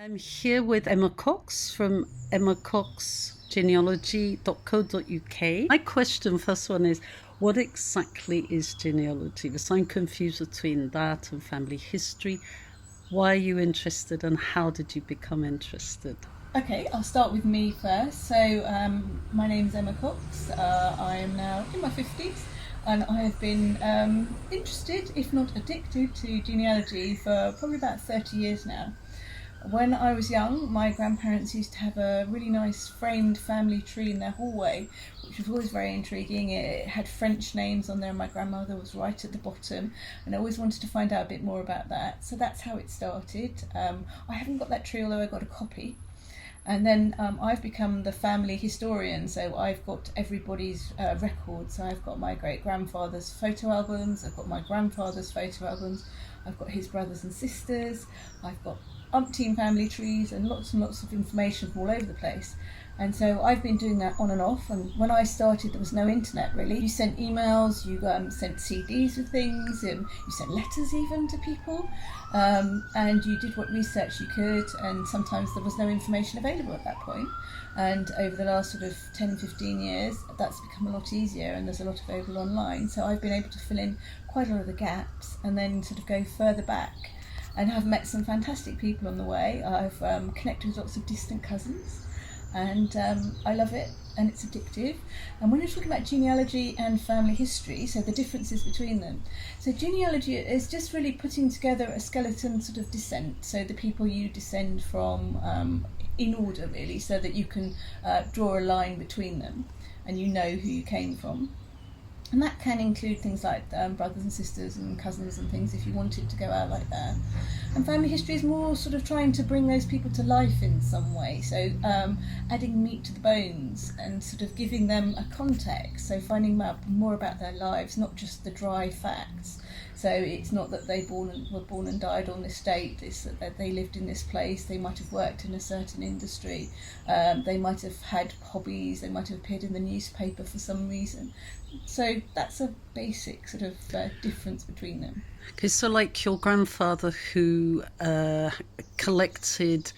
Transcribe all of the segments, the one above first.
I'm here with Emma Cox from coxgenealogy.co.uk. My question, first one is, what exactly is genealogy? Because I'm confused between that and family history. Why are you interested and how did you become interested? Okay, I'll start with me first. My name is Emma Cox. I am now in my 50s and I have been interested, if not addicted, to genealogy for probably about 30 years now. When I was young, my grandparents used to have a really nice framed family tree in their hallway, which was always very intriguing. It had French names on there, and my grandmother was right at the bottom, and I always wanted to find out a bit more about that. So that's how it started. I haven't got that tree, although I got a copy. And then I've become the family historian, so I've got everybody's records. So I've got my great grandfather's photo albums, I've got my grandfather's photo albums, I've got his brothers and sisters, I've got umpteen family trees and lots of information from all over the place. And so I've been doing that on and off. And when I started, there was no internet really. You sent emails, you sent CDs with things, you sent letters even to people, and you did what research you could. And sometimes there was no information available at that point. And over the last sort of 10, 15 years, that's become a lot easier and there's a lot available online. So I've been able to fill in quite a lot of the gaps and then sort of go further back and have met some fantastic people on the way. I've connected with lots of distant cousins and I love it and it's addictive. And when you're talking about genealogy and family history, so the differences between them, so genealogy is just really putting together a skeleton sort of descent, so the people you descend from in order really, so that you can draw a line between them and you know who you came from. And that can include things like brothers and sisters and cousins and things if you wanted to go out like that. And family history is more sort of trying to bring those people to life in some way. So adding meat to the bones and sort of giving them a context. So finding out more about their lives, not just the dry facts. So it's not that they were born and died on this date, it's that they lived in this place, they might have worked in a certain industry, they might have had hobbies, they might have appeared in the newspaper for some reason. So that's a basic sort of difference between them. Okay, so like your grandfather who collected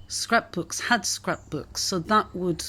scrapbooks, had scrapbooks, so that would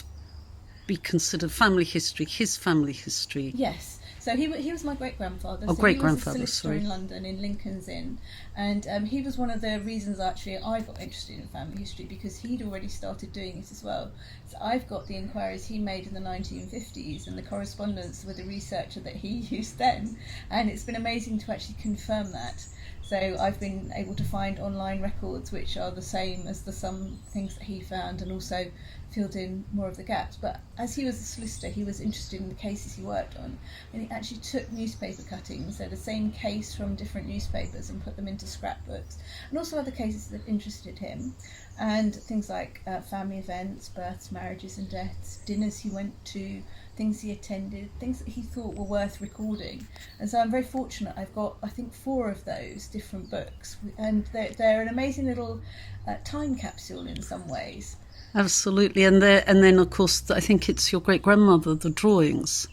be considered family history, his family history. Yes. So he was my great grandfather. Oh, so great he was grandfather, a solicitor sorry. in London, in Lincoln's Inn, and he was one of the reasons actually I got interested in family history, because he'd already started doing it as well. So I've got the inquiries he made in the 1950s and the correspondence with the researcher that he used then, and it's been amazing to actually confirm that. So I've been able to find online records which are the same as the some things that he found, and also filled in more of the gaps. But as he was a solicitor, he was interested in the cases he worked on, and he actually took newspaper cuttings, so the same case from different newspapers, and put them into scrapbooks, and also other cases that interested him, and things like family events, births, marriages and deaths, dinners he went to, things he attended, things that he thought were worth recording. And so I'm very fortunate, I've got I think 4 of those different books, and they're an amazing little time capsule in some ways. Absolutely, and then of course I think it's your great grandmother, the drawings.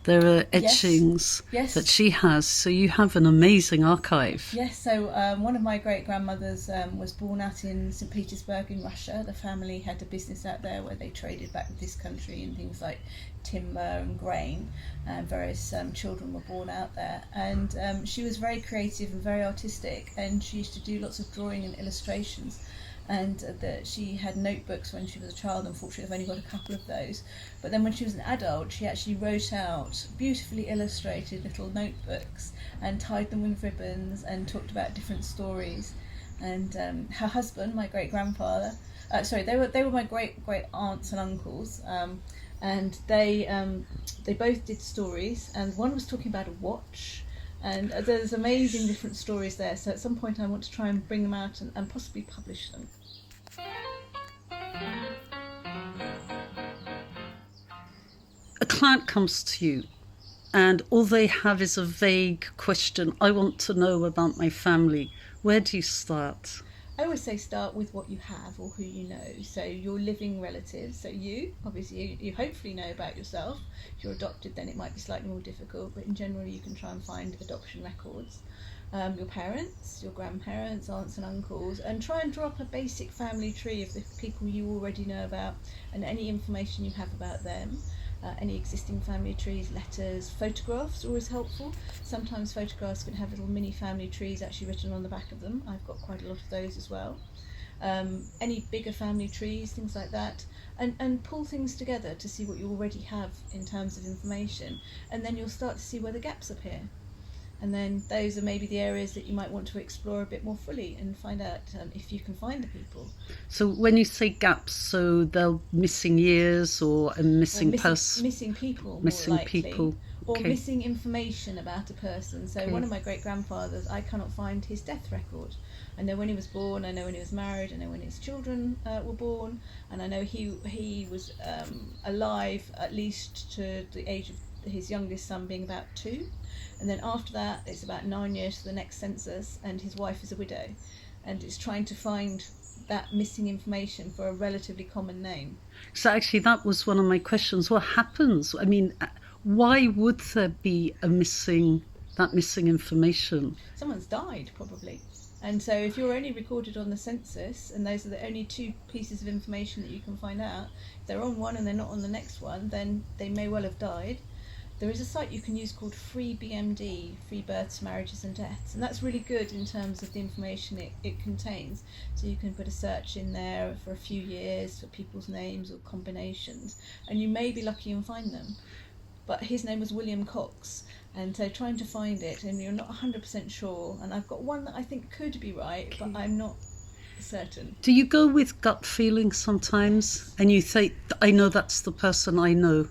There are etchings Yes. that she has, so you have an amazing archive. Yes, so one of my great-grandmothers was born out in St. Petersburg in Russia. The family had a business out there where they traded back with this country in things like timber and grain, and various children were born out there. And she was very creative and very artistic, and she used to do lots of drawing and illustrations. And that she had notebooks when she was a child. Unfortunately, I've only got a couple of those. But then when she was an adult, she actually wrote out beautifully illustrated little notebooks and tied them with ribbons and talked about different stories. And her husband, my great grandfather, they were my great aunts and uncles, and they both did stories. And one was talking about a watch. And there's amazing different stories there, so at some point I want to try and bring them out and possibly publish them. A client comes to you and all they have is a vague question. I want to know about my family. Where do you start? I always say start with what you have or who you know. So your living relatives, so you hopefully know about yourself. If you're adopted, then it might be slightly more difficult, but in general you can try and find adoption records. your parents, your grandparents, aunts and uncles, and try and draw up a basic family tree of the people you already know about and any information you have about them. Any existing family trees, letters, photographs are always helpful. Sometimes photographs can have little mini family trees actually written on the back of them. I've got quite a lot of those as well. Any bigger family trees, things like that, and pull things together to see what you already have in terms of information, and then you'll start to see where the gaps appear. And then those are maybe the areas that you might want to explore a bit more fully and find out if you can find the people. So when you say gaps, so they're missing years or a missing person? Missing people, missing more likely. People. Or Okay. missing information about a person. So one of my great-grandfathers, I cannot find his death record. I know when he was born, I know when he was married, I know when his children were born, and I know he was alive at least to the age of his youngest son being about 2. And then after that, it's about 9 years to the next census, and his wife is a widow. And it's trying to find that missing information for a relatively common name. So actually that was one of my questions. What happens? I mean, why would there be that missing information? Someone's died, probably. And so if you're only recorded on the census, and those are the only 2 pieces of information that you can find out, if they're on one and they're not on the next one, then they may well have died. There is a site you can use called Free BMD, Free Births, Marriages and Deaths, and that's really good in terms of the information it contains. So you can put a search in there for a few years for people's names or combinations, and you may be lucky and find them. But his name was William Cox, and so trying to find it, and you're not 100% sure, and I've got one that I think could be right, but I'm not certain. Do you go with gut feeling sometimes and you think, I know that's the person I know?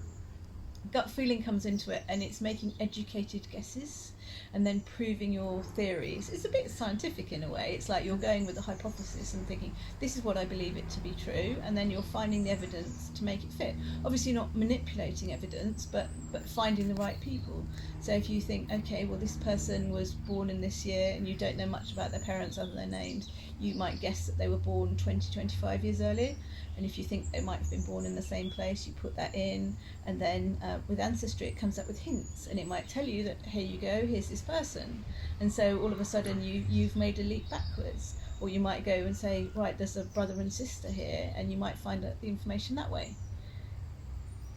Gut feeling comes into it, and it's making educated guesses and then proving your theories. It's a bit scientific in a way. It's like you're going with a hypothesis and thinking, this is what I believe it to be true, and then you're finding the evidence to make it fit. Obviously not manipulating evidence, but finding the right people. So if you think, okay, well, this person was born in this year and you don't know much about their parents other than their names, you might guess that they were born 20, 25 years earlier. And if you think they might have been born in the same place, you put that in, and then with Ancestry it comes up with hints, and it might tell you that, here you go, here's this person. And so all of a sudden you've made a leap backwards. Or you might go and say, right, there's a brother and sister here, and you might find out the information that way.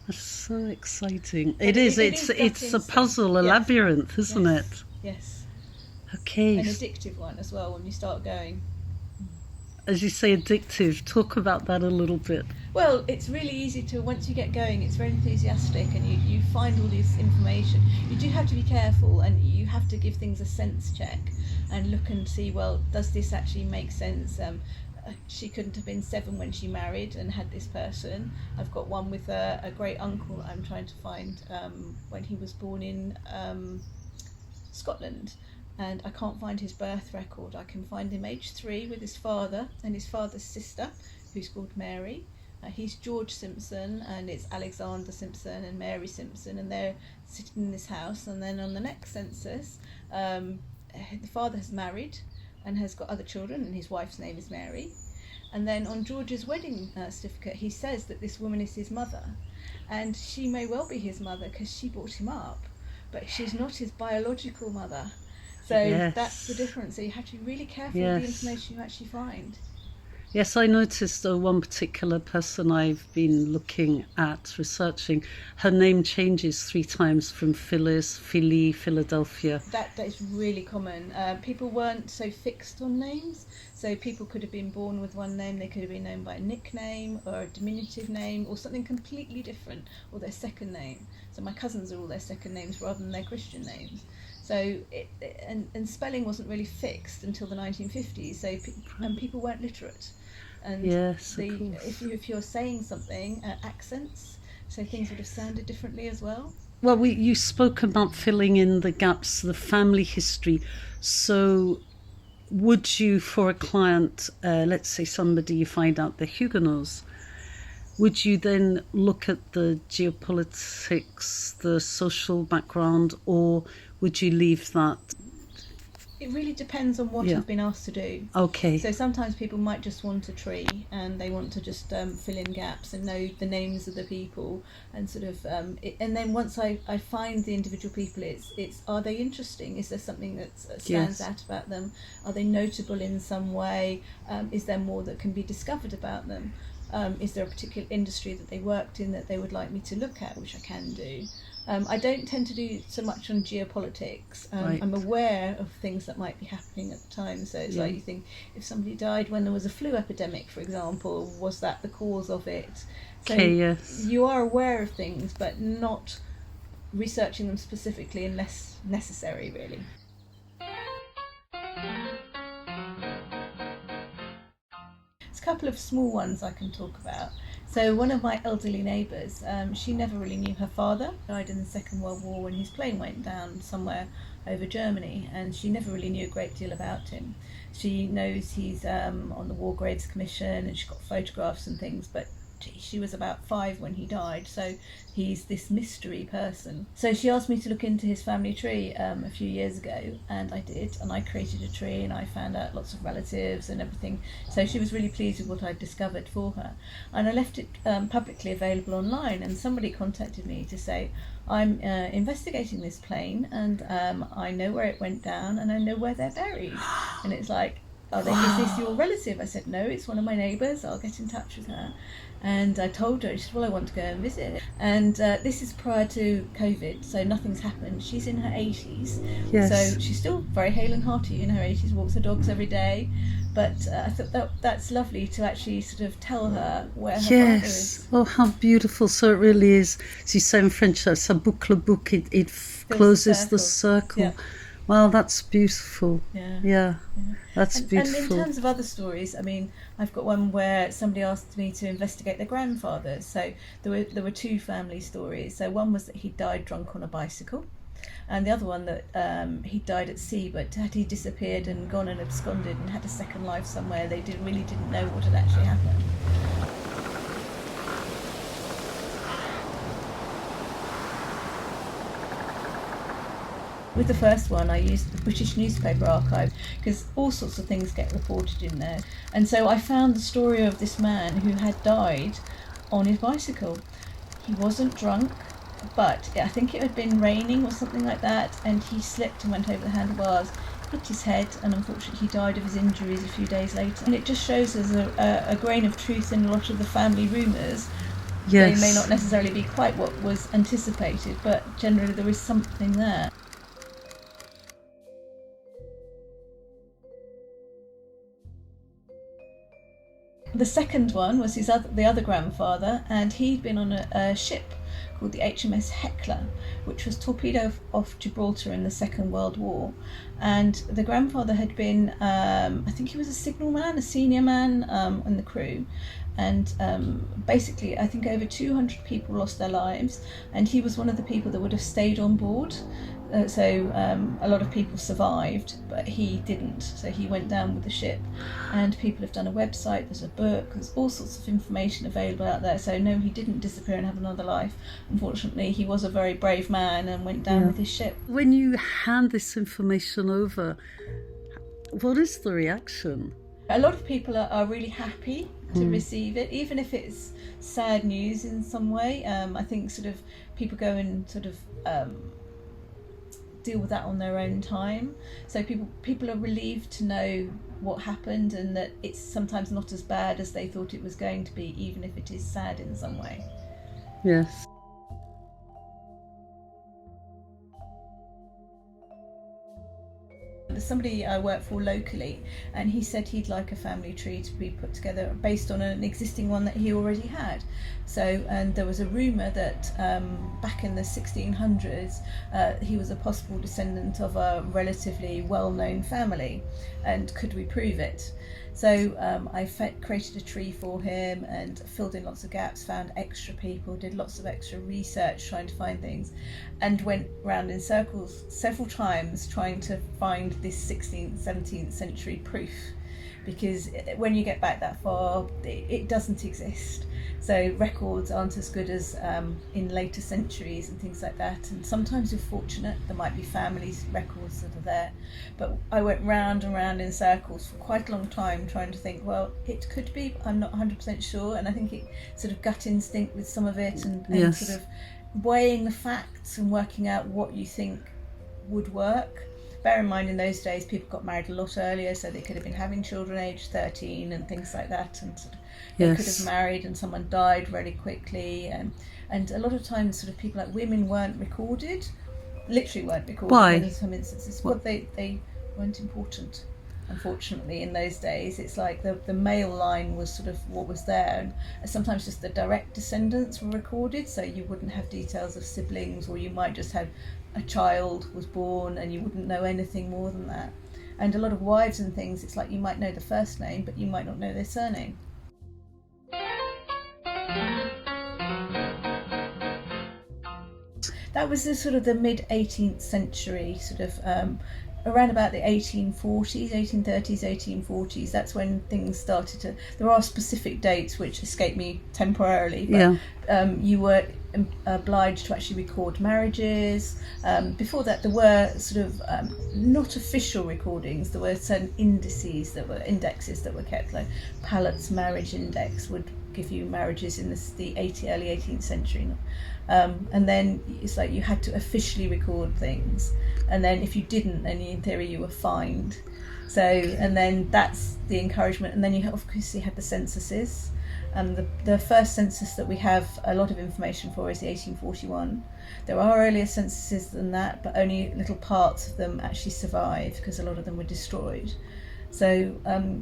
That's so exciting. But It's a puzzle, a labyrinth, isn't it? Yes. Okay. An addictive one as well when you start going. As you say, addictive. Talk about that a little bit. Well, it's really easy to, once you get going, it's very enthusiastic, and you find all this information. You do have to be careful, and you have to give things a sense check and look and see, well, does this actually make sense? She couldn't have been 7 when she married and had this person. I've got one with a great uncle I'm trying to find when he was born in Scotland. And I can't find his birth record. I can find him age 3 with his father and his father's sister, who's called Mary. He's George Simpson, and it's Alexander Simpson and Mary Simpson, and they're sitting in this house. And then on the next census, the father has married and has got other children, and his wife's name is Mary. And then on George's wedding certificate, he says that this woman is his mother, and she may well be his mother because she brought him up, but she's not his biological mother. So that's the difference. So you have to be really careful with the information you actually find. Yes, I noticed one particular person I've been looking at, researching, her name changes 3 times from Phyllis, Philly, Philadelphia. That is really common. People weren't so fixed on names. So people could have been born with one name, they could have been known by a nickname or a diminutive name or something completely different, or their second name. So my cousins are all their second names rather than their Christian names. So and spelling wasn't really fixed until the 1950s. So and people weren't literate. And if you're saying something, accents, so things would have sounded differently as well. Well, you spoke about filling in the gaps, the family history. So would you, for a client, let's say somebody you find out they're Huguenots, would you then look at the geopolitics, the social background, or would you leave that? It really depends on what Yeah. I've been asked to do. Okay. So sometimes people might just want a tree and they want to just fill in gaps and know the names of the people and sort of and then once I find the individual people, it's are they interesting? Is there something that stands Yes. out about them? Are they notable in some way? Is there more that can be discovered about them? Is there a particular industry that they worked in that they would like me to look at, which I can do? I don't tend to do so much on geopolitics. Right. I'm aware of things that might be happening at the time. So it's Yeah. like you think, if somebody died when there was a flu epidemic, for example, was that the cause of it? So Okay, yes. you are aware of things, but not researching them specifically unless necessary, really. There's a couple of small ones I can talk about. So one of my elderly neighbours, she never really knew her father. Died in the Second World War when his plane went down somewhere over Germany, and she never really knew a great deal about him. She knows he's on the War Graves Commission, and she's got photographs and things, but she was about 5 when he died, so he's this mystery person. So she asked me to look into his family tree a few years ago, and I did, and I created a tree and I found out lots of relatives and everything. So she was really pleased with what I'd discovered for her, and I left it publicly available online. And somebody contacted me to say, I'm investigating this plane, and I know where it went down and I know where they're buried. And it's like, is this your relative? I said, no, it's one of my neighbours, I'll get in touch with her. And I told her, she said, well, I want to go and visit. And this is prior to COVID, so nothing's happened. She's in her 80s, Yes. so she's still very hale and hearty in her 80s, walks her dogs every day. But I thought that's lovely to actually sort of tell her where her father Yes. is. Oh, how beautiful. So it really is, as you say in French, that's a boucle book. It closes the circle. Yeah. Wow, that's beautiful. Yeah. Yeah, that's And beautiful. in terms of other stories, I mean, I've got one where somebody asked me to investigate their grandfather. So there were 2 family stories. So one was that he died drunk on a bicycle, and the other one that he died at sea, but had he disappeared and gone and absconded and had a second life somewhere, they really didn't know what had actually happened. With the first one, I used the British Newspaper Archive because all sorts of things get reported in there. And so I found the story of this man who had died on his bicycle. He wasn't drunk, but I think it had been raining or something like that, and he slipped and went over the handlebars, hit his head, and unfortunately he died of his injuries a few days later. And it just shows us a grain of truth in a lot of the family rumours. Yes. They may not necessarily be quite what was anticipated, but generally there is something there. The second one was the other grandfather, and he'd been on a ship called the HMS Hecla, which was torpedoed off Gibraltar in the Second World War. And the grandfather had been, I think he was a signalman, a senior man in the crew. And basically, I think over 200 people lost their lives, and he was one of the people that would have stayed on board. So a lot of people survived, but he didn't. So he went down with the ship, and people have done a website, there's a book, there's all sorts of information available out there. So no, he didn't disappear and have another life. Unfortunately, he was a very brave man and went down with his ship. When you hand this information over, what is the reaction? A lot of people are really happy to receive it, even if it's sad news in some way. I think sort of people go and sort of deal with that on their own time. So people are relieved to know what happened and that it's sometimes not as bad as they thought it was going to be, even if it is sad in some way. Yes. There's somebody I work for locally, and he said he'd like a family tree to be put together based on an existing one that he already had. So, and there was a rumour that back in the 1600s he was a possible descendant of a relatively well-known family, and could we prove it? So I created a tree for him and filled in lots of gaps, found extra people, did lots of extra research trying to find things, and went round in circles several times trying to find this 16th, 17th century proof. because when you get back that far, it doesn't exist. So records aren't as good as in later centuries and things like that. And sometimes you're fortunate, there might be family records that are there. But I went round and round in circles for quite a long time trying to think, well, it could be, but I'm not 100% sure. And I think it sort of gut instinct with some of it, and Yes. sort of weighing the facts and working out what you think would work. Bear in mind, in those days, people got married a lot earlier, so they could have been having children aged 13 and things like that, and sort of they could have married and someone died really quickly, and a lot of times, sort of people like women weren't recorded, literally weren't recorded. Why? In some instances, well, they weren't important. Unfortunately, in those days, it's like the male line was sort of what was there, and sometimes just the direct descendants were recorded, so you wouldn't have details of siblings, or you might just have a child was born and you wouldn't know anything more than that. And a lot of wives and things, it's like you might know the first name, but you might not know their surname. That was the sort of the mid 18th century, sort of around about the 1840s, 1830s, 1840s. That's when things started to. There are specific dates which escape me temporarily, but you were obliged to actually record marriages. Before that, there were sort of not official recordings. There were certain indexes that were kept, like Pallet's marriage index would give you marriages in the early 18th century. And then it's like you had to officially record things, and then if you didn't, then in theory you were fined. So, and then that's the encouragement, and then you obviously had the censuses. The first census that we have a lot of information for is the 1841. There are earlier censuses than that, but only little parts of them actually survive because a lot of them were destroyed. So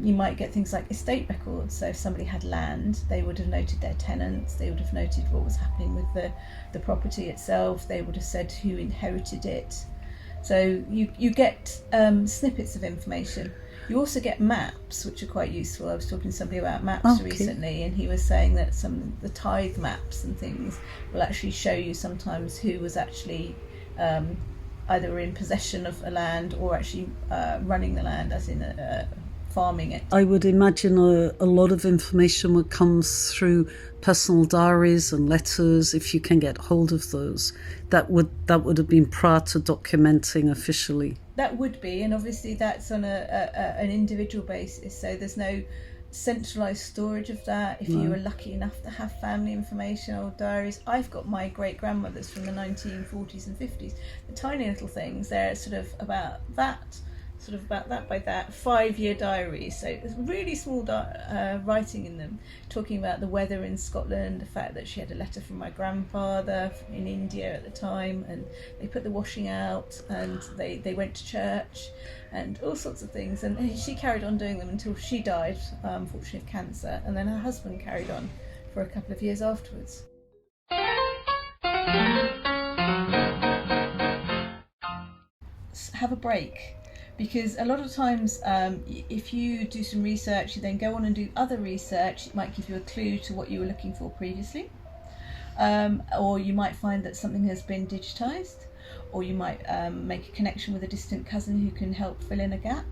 you might get things like estate records. So if somebody had land, they would have noted their tenants, they would have noted what was happening with the property itself, they would have said who inherited it. So you get snippets of information. You also get maps, which are quite useful. I was talking to somebody about maps recently, and he was saying that the tithe maps and things will actually show you sometimes who was actually either in possession of a land or actually running the land, as in farming it. I would imagine a lot of information would come through personal diaries and letters, if you can get hold of those. That would have been prior to documenting officially. That would be, and obviously that's on an individual basis, so there's no centralised storage of that. If you were lucky enough to have family information or diaries, I've got my great grandmothers from the 1940s and 50s, the tiny little things. They're sort of about that by that 5-year diaries, so it's really small writing in them, talking about the weather in Scotland, the fact that she had a letter from my grandfather in India at the time, and they put the washing out, and they went to church and all sorts of things, and she carried on doing them until she died, unfortunately of cancer, and then her husband carried on for a couple of years afterwards. Have a break. Because a lot of times if you do some research, you then go on and do other research, it might give you a clue to what you were looking for previously, or you might find that something has been digitised, or you might make a connection with a distant cousin who can help fill in a gap.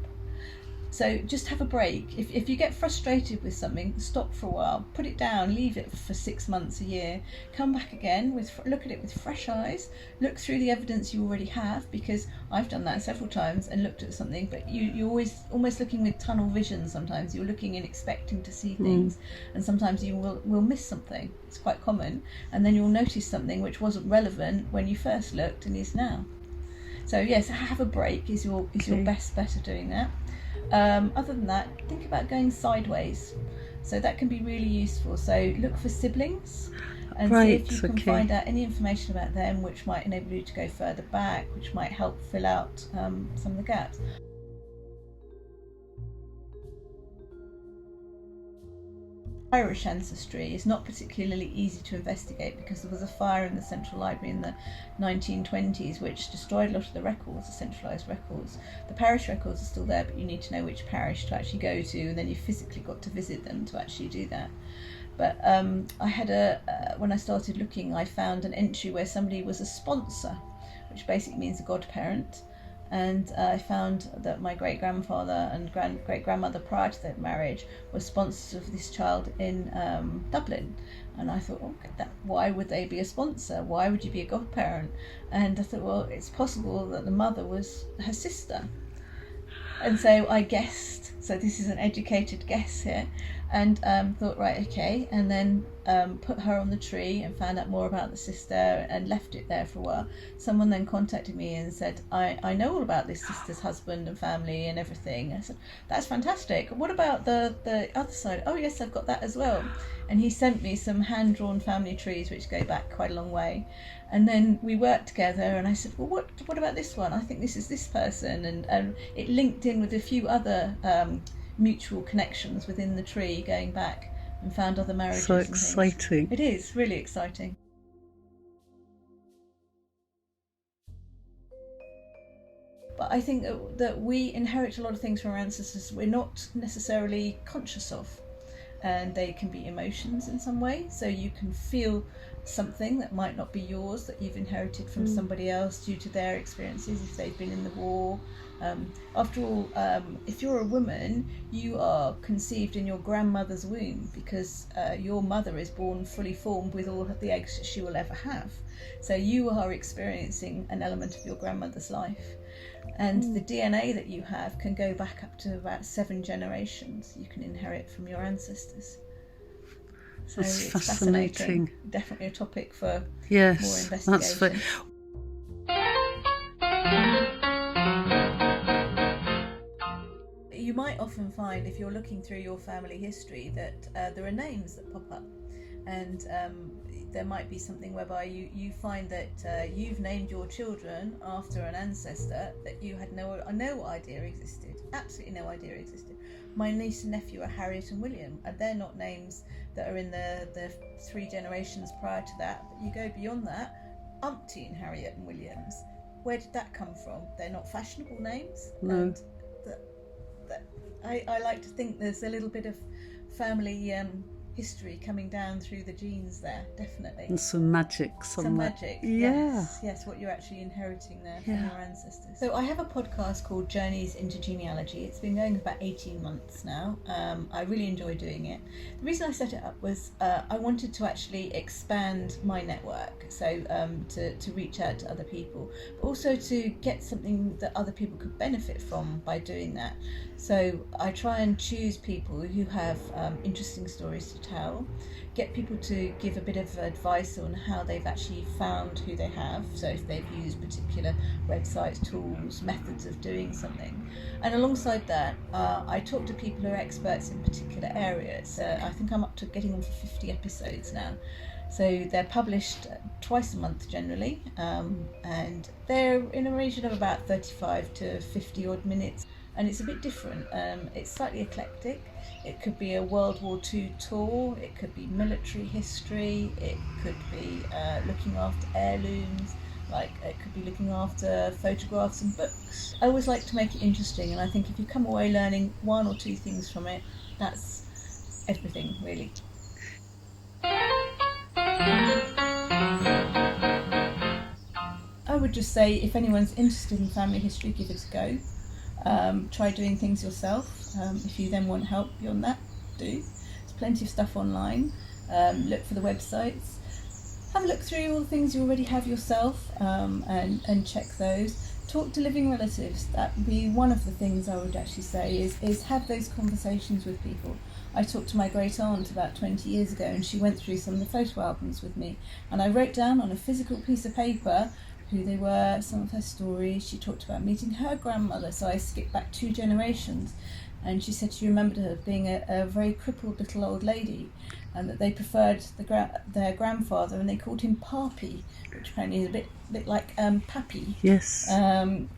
So just have a break. If you get frustrated with something, stop for a while, put it down, leave it for 6 months, a year, come back again, look at it with fresh eyes, look through the evidence you already have, because I've done that several times and looked at something, but you're always almost looking with tunnel vision sometimes. You're looking and expecting to see things, and sometimes you will miss something. It's quite common, and then you'll notice something which wasn't relevant when you first looked and is now. So yes, have a break is your best bet of doing that. Other than that, think about going sideways. So that can be really useful. So look for siblings and see if you can find out any information about them which might enable you to go further back, which might help fill out some of the gaps. Irish ancestry is not particularly easy to investigate because there was a fire in the Central Library in the 1920s which destroyed a lot of the records, the centralised records. The parish records are still there, but you need to know which parish to actually go to, and then you physically got to visit them to actually do that. But I had when I started looking, I found an entry where somebody was a sponsor, which basically means a godparent, And I found that my great-grandfather and great-grandmother prior to their marriage were sponsors of this child in Dublin. And I thought, why would they be a sponsor? Why would you be a godparent? And I thought, well, it's possible that the mother was her sister. And so I guessed, so this is an educated guess here, and thought, right, okay, and then put her on the tree and found out more about the sister and left it there for a while. Someone then contacted me and said, I know all about this sister's husband and family and everything. And I said, that's fantastic. What about the other side? Oh yes, I've got that as well. And he sent me some hand-drawn family trees which go back quite a long way. And then we worked together, and I said, well, what about this one? I think this is this person. And it linked in with a few other mutual connections within the tree going back, and found other marriages. So exciting. It is really exciting. But I think that we inherit a lot of things from our ancestors we're not necessarily conscious of. And they can be emotions in some way. So you can feel something that might not be yours, that you've inherited from somebody else due to their experiences, if they've been in the war. After all, if you're a woman, you are conceived in your grandmother's womb, because your mother is born fully formed with all of the eggs that she will ever have. So you are experiencing an element of your grandmother's life. And the DNA that you have can go back up to about 7 generations you can inherit from your ancestors. So That's it's fascinating. Definitely a topic for Yes, more investigation. You might often find, if you're looking through your family history, that there are names that pop up. And there might be something whereby you find that you've named your children after an ancestor that you had no idea existed, absolutely no idea existed. My niece and nephew are Harriet and William, and they're not names that are in the 3 generations prior to that. But you go beyond that, umpteen Harriet and Williams. Where did that come from? They're not fashionable names. No. And I like to think there's a little bit of family history coming down through the genes there, definitely. And some magic somewhere. Some magic, yeah. Yes, what you're actually inheriting there from your ancestors. So I have a podcast called Journeys into Genealogy. It's been going for about 18 months now. I really enjoy doing it. The reason I set it up was I wanted to actually expand my network, so to reach out to other people, but also to get something that other people could benefit from by doing that. So I try and choose people who have interesting stories to tell, get people to give a bit of advice on how they've actually found who they have, so if they've used particular websites, tools, methods of doing something. And alongside that, I talk to people who are experts in particular areas. I think I'm up to getting on for 50 episodes now. So they're published twice a month generally, and they're in a region of about 35 to 50 odd minutes. And it's a bit different. It's slightly eclectic. It could be a World War II tour, it could be military history, it could be looking after heirlooms, like it could be looking after photographs and books. I always like to make it interesting, and I think if you come away learning 1 or 2 things from it, that's everything, really. I would just say, if anyone's interested in family history, give it a go. Try doing things yourself. If you then want help beyond that, do. There's plenty of stuff online. Look for the websites. Have a look through all the things you already have yourself, and check those. Talk to living relatives. That would be one of the things I would actually say is have those conversations with people. I talked to my great aunt about 20 years ago, and she went through some of the photo albums with me, and I wrote down on a physical piece of paper who they were, some of her stories. She talked about meeting her grandmother, so I skipped back 2 generations, and she said she remembered her being a very crippled little old lady, and that they preferred their grandfather, and they called him Papi, which apparently is a bit like Pappy. Yes. And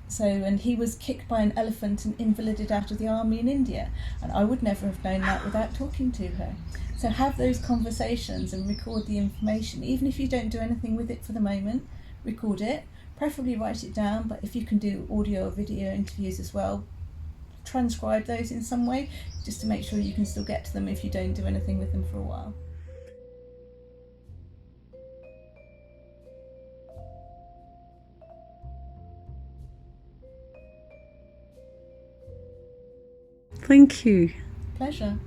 he was kicked by an elephant and invalided out of the army in India, and I would never have known that without talking to her. So have those conversations and record the information, even if you don't do anything with it for the moment. Record it, preferably write it down, but if you can do audio or video interviews as well, transcribe those in some way, just to make sure you can still get to them if you don't do anything with them for a while. Thank you. Pleasure.